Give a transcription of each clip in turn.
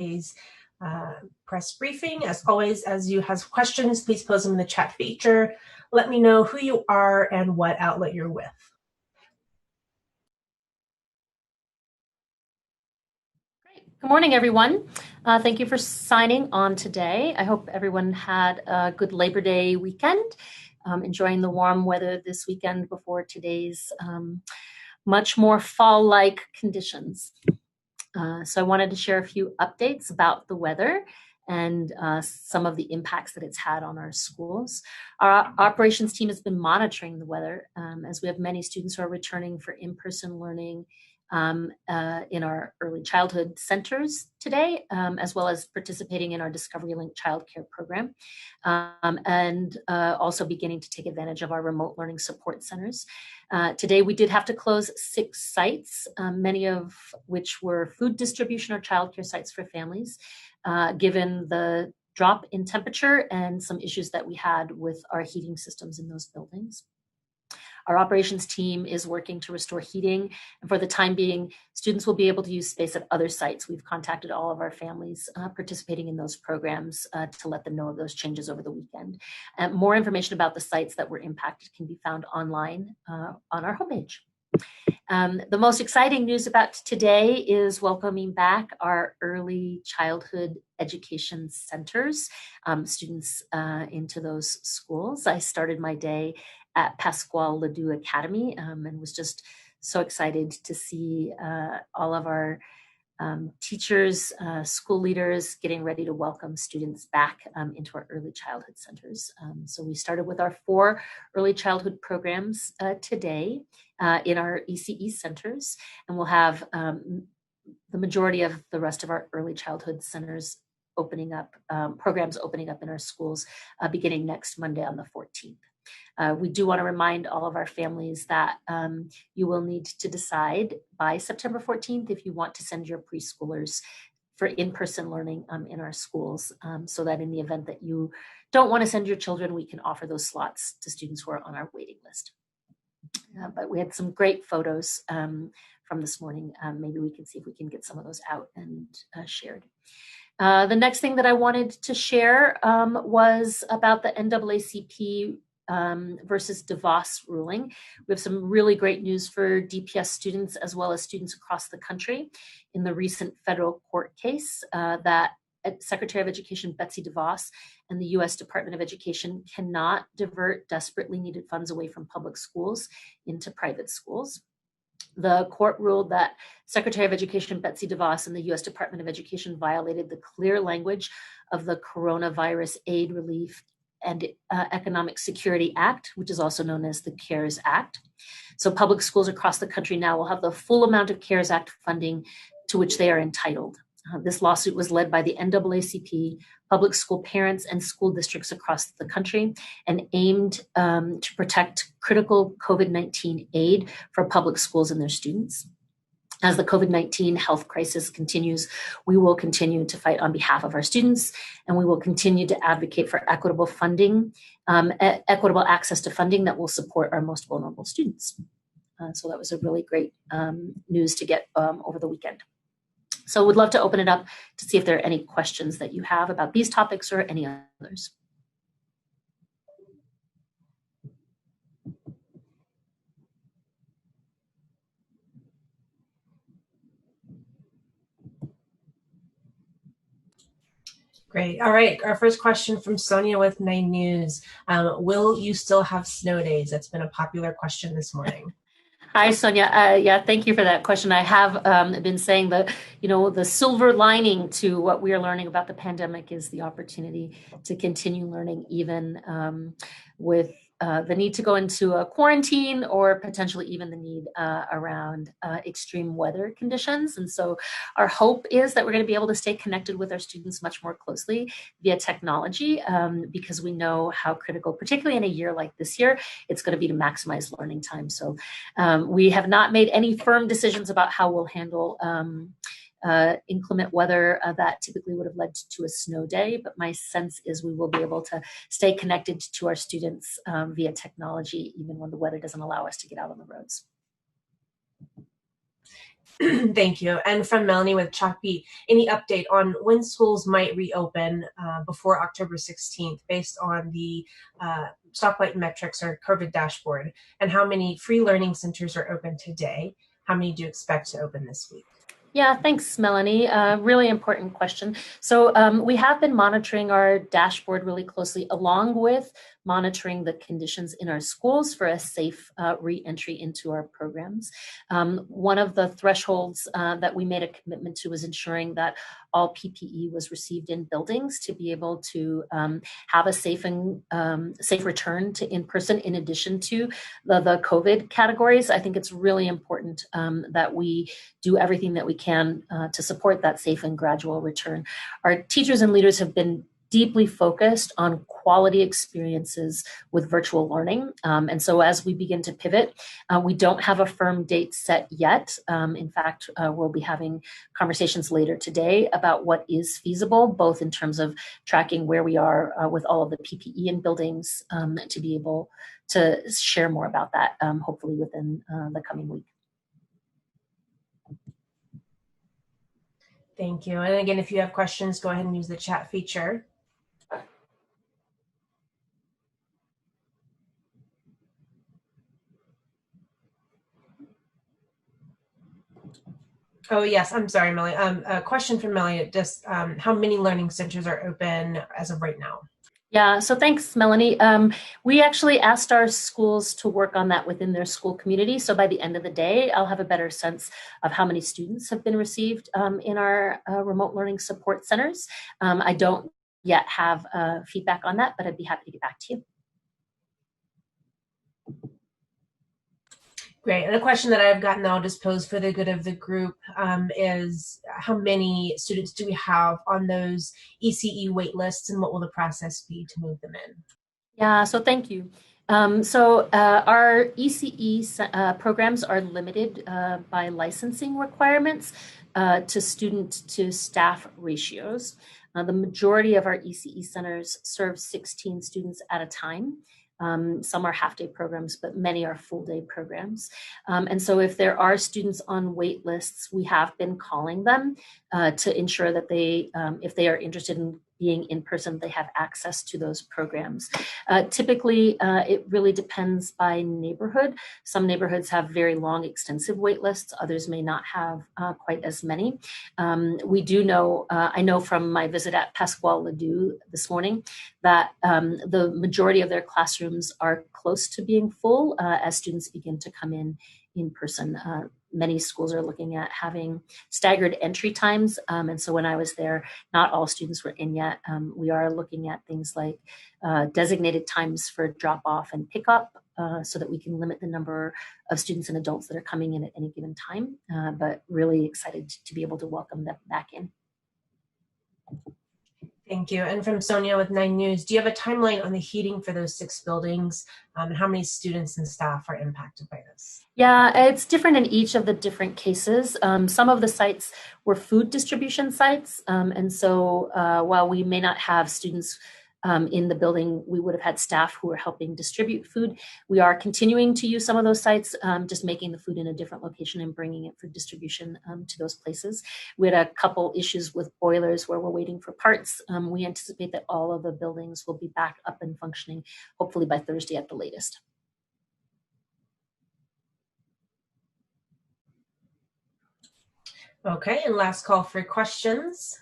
today's press briefing. As always, as you have questions, please post them in the chat feature. Let me know who you are and what outlet you're with. Good morning, everyone. Thank you for signing on today. I hope everyone had a good Labor Day weekend, enjoying the warm weather this weekend before today's much more fall-like conditions. So I wanted to share a few updates about the weather and some of the impacts that it's had on our schools. Our operations team has been monitoring the weather as we have many students who are returning for in-person learning in our early childhood centers today, as well as participating in our Discovery Link childcare program, and also beginning to take advantage of our remote learning support centers. Today, we did have to close 6 sites, many of which were food distribution or childcare sites for families, given the drop in temperature and some issues that we had with our heating systems in those buildings. Our operations team is working to restore heating, and for the time being, students will be able to use space at other sites. We've contacted all of our families participating in those programs to let them know of those changes over the weekend. More information about the sites that were impacted can be found online on our homepage. The most exciting news about today is welcoming back our early childhood education centers, students into those schools. I started my day at Pasquale Ledoux Academy and was just so excited to see all of our teachers, school leaders getting ready to welcome students back into our early childhood centers. So we started with our 4 early childhood programs today in our ECE centers, and we'll have the majority of the rest of our early childhood centers opening up, programs opening up in our schools beginning next Monday on the 14th. We do want to remind all of our families that you will need to decide by September 14th if you want to send your preschoolers for in-person learning in our schools, so that in the event that you don't want to send your children, we can offer those slots to students who are on our waiting list. But we had some great photos from this morning. Maybe we can see if we can get some of those out and shared. The next thing that I wanted to share was about the NAACP versus DeVos ruling. We have some really great news for DPS students as well as students across the country in the recent federal court case that Secretary of Education Betsy DeVos and the U.S. Department of Education cannot divert desperately needed funds away from public schools into private schools. The court ruled that Secretary of Education Betsy DeVos and the U.S. Department of Education violated the clear language of the Coronavirus Aid, Relief, and Economic Security Act, which is also known as the CARES Act. So public schools across the country now will have the full amount of CARES Act funding to which they are entitled. This lawsuit was led by the NAACP, public school parents, and school districts across the country, and aimed to protect critical COVID-19 aid for public schools and their students. As the COVID-19 health crisis continues, we will continue to fight on behalf of our students, and we will continue to advocate for equitable funding, equitable access to funding that will support our most vulnerable students. So that was a really great news to get over the weekend. So we'd love to open it up to see if there are any questions that you have about these topics or any others. Great. All right. Our first question from Sonia with 9 News. Will you still have snow days? That's been a popular question this morning. Hi, Sonia. Yeah, thank you for that question. I have been saying that, the silver lining to what we are learning about the pandemic is the opportunity to continue learning even with the need to go into a quarantine or potentially even the need around extreme weather conditions. And so our hope is that we're going to be able to stay connected with our students much more closely via technology because we know how critical, particularly in a year like this year, it's going to be to maximize learning time. So we have not made any firm decisions about how we'll handle inclement weather that typically would have led to a snow day, but my sense is we will be able to stay connected to our students via technology, even when the weather doesn't allow us to get out on the roads. Thank you. And from Melanie with Chalkbeat, any update on when schools might reopen before October 16th based on the stoplight metrics or COVID dashboard? And how many free learning centers are open today? How many do you expect to open this week? Yeah, thanks, Melanie. Really important question. So we have been monitoring our dashboard really closely, along with monitoring the conditions in our schools for a safe re-entry into our programs. One of the thresholds that we made a commitment to was ensuring that all PPE was received in buildings to be able to have a safe and safe return to in-person in addition to the COVID categories. I think it's really important that we do everything that we can to support that safe and gradual return. Our teachers and leaders have been deeply focused on quality experiences with virtual learning. And so as we begin to pivot, we don't have a firm date set yet. In fact, we'll be having conversations later today about what is feasible, both in terms of tracking where we are with all of the PPE in buildings to be able to share more about that, hopefully within the coming week. Thank you. And again, if you have questions, go ahead and use the chat feature. Oh, yes. I'm sorry, Melanie. A question from Melanie. Just how many learning centers are open as of right now? Yeah, so thanks, Melanie. We actually asked our schools to work on that within their school community. So by the end of the day, I'll have a better sense of how many students have been received in our remote learning support centers. I don't yet have feedback on that, but I'd be happy to get back to you. Great. And a question that I've gotten, I'll just pose for the good of the group, is how many students do we have on those ECE wait lists, and what will the process be to move them in? Yeah, so thank you. Our ECE programs are limited by licensing requirements to student to staff ratios. The majority of our ECE centers serve 16 students at a time. Some are half-day programs, but many are full-day programs. And so if there are students on wait lists, we have been calling them to ensure that they, if they are interested in being in person, they have access to those programs. Typically, it really depends by neighborhood. Some neighborhoods have very long, extensive wait lists. Others may not have quite as many. We do know, I know from my visit at Pasquale Ledoux this morning, that the majority of their classrooms are close to being full as students begin to come in person. Many schools are looking at having staggered entry times. And so when I was there, not all students were in yet. We are looking at things like designated times for drop off and pickup so that we can limit the number of students and adults that are coming in at any given time, but really excited to be able to welcome them back in. Thank you. And from Sonia with 9 News, do you have a timeline on the heating for those 6 buildings? And how many students and staff are impacted by this? Yeah, it's different in each of the different cases. Some of the sites were food distribution sites. And so while we may not have students in the building, we would have had staff who were helping distribute food. We are continuing to use some of those sites, just making the food in a different location and bringing it for distribution to those places. We had a couple issues with boilers where we're waiting for parts. We anticipate that all of the buildings will be back up and functioning, hopefully by Thursday at the latest. Okay, and last call for questions.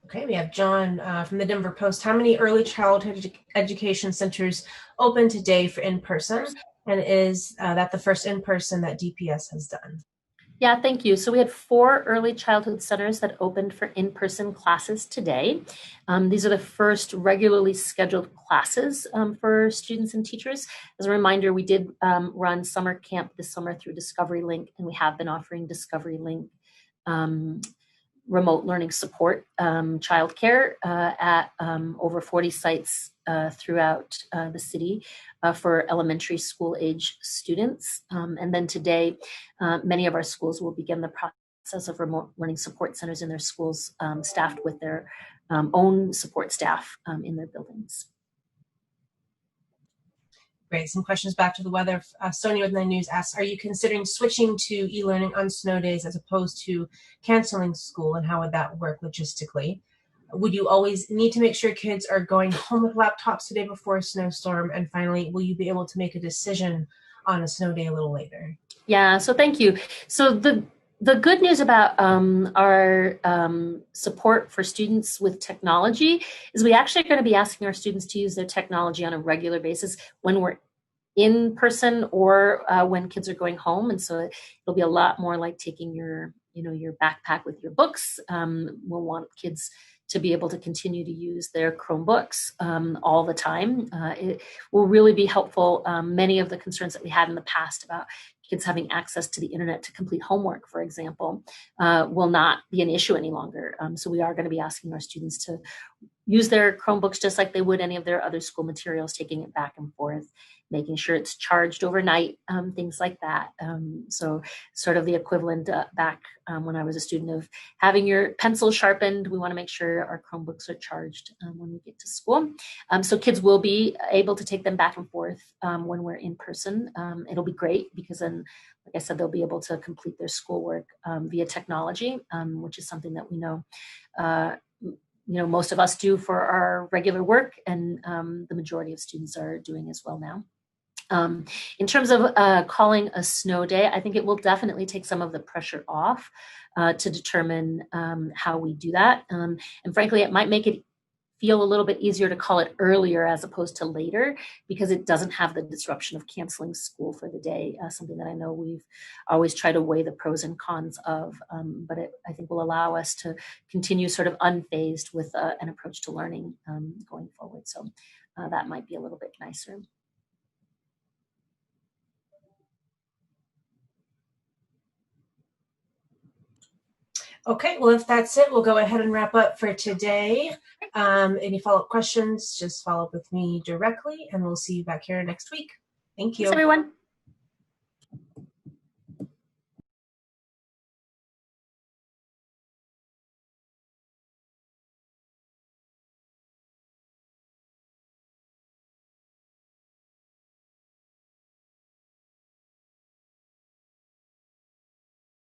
Okay, we have John from the Denver Post. How many early childhood education centers open today for in-person? And is that the first in-person that DPS has done? Yeah, thank you. So we had 4 early childhood centers that opened for in-person classes today. These are the first regularly scheduled classes for students and teachers. As a reminder, we did run summer camp this summer through Discovery Link, and we have been offering Discovery Link remote learning support childcare at over 40 sites throughout the city for elementary school age students. And then today, many of our schools will begin the process of remote learning support centers in their schools, staffed with their own support staff in their buildings. Great. Some questions back to the weather. Sonia with 9 News asks, are you considering switching to e-learning on snow days as opposed to canceling school, and how would that work logistically? Would you always need to make sure kids are going home with laptops the day before a snowstorm? And finally, will you be able to make a decision on a snow day a little later? Yeah, so thank you. So the good news about our support for students with technology is we actually are going to be asking our students to use their technology on a regular basis when we're in person or when kids are going home. And so it'll be a lot more like taking your backpack with your books. We'll want kids to be able to continue to use their Chromebooks all the time. It will really be helpful. Many of the concerns that we had in the past about kids having access to the internet to complete homework, for example, will not be an issue any longer. So we are going to be asking our students to use their Chromebooks just like they would any of their other school materials, taking it back and forth, making sure it's charged overnight, things like that. So sort of the equivalent back when I was a student of having your pencil sharpened, we want to make sure our Chromebooks are charged when we get to school. So kids will be able to take them back and forth when we're in person. It'll be great because then, like I said, they'll be able to complete their schoolwork via technology, which is something that we know most of us do for our regular work, and the majority of students are doing as well now. In terms of calling a snow day, I think it will definitely take some of the pressure off to determine how we do that. And frankly, it might make it feel a little bit easier to call it earlier as opposed to later, because it doesn't have the disruption of canceling school for the day, something that I know we've always tried to weigh the pros and cons of, but I think will allow us to continue sort of unfazed with an approach to learning going forward. So that might be a little bit nicer. Okay, well, if that's it, we'll go ahead and wrap up for today. Any follow-up questions, just follow up with me directly, and we'll see you back here next week. Thank you. Thanks, everyone.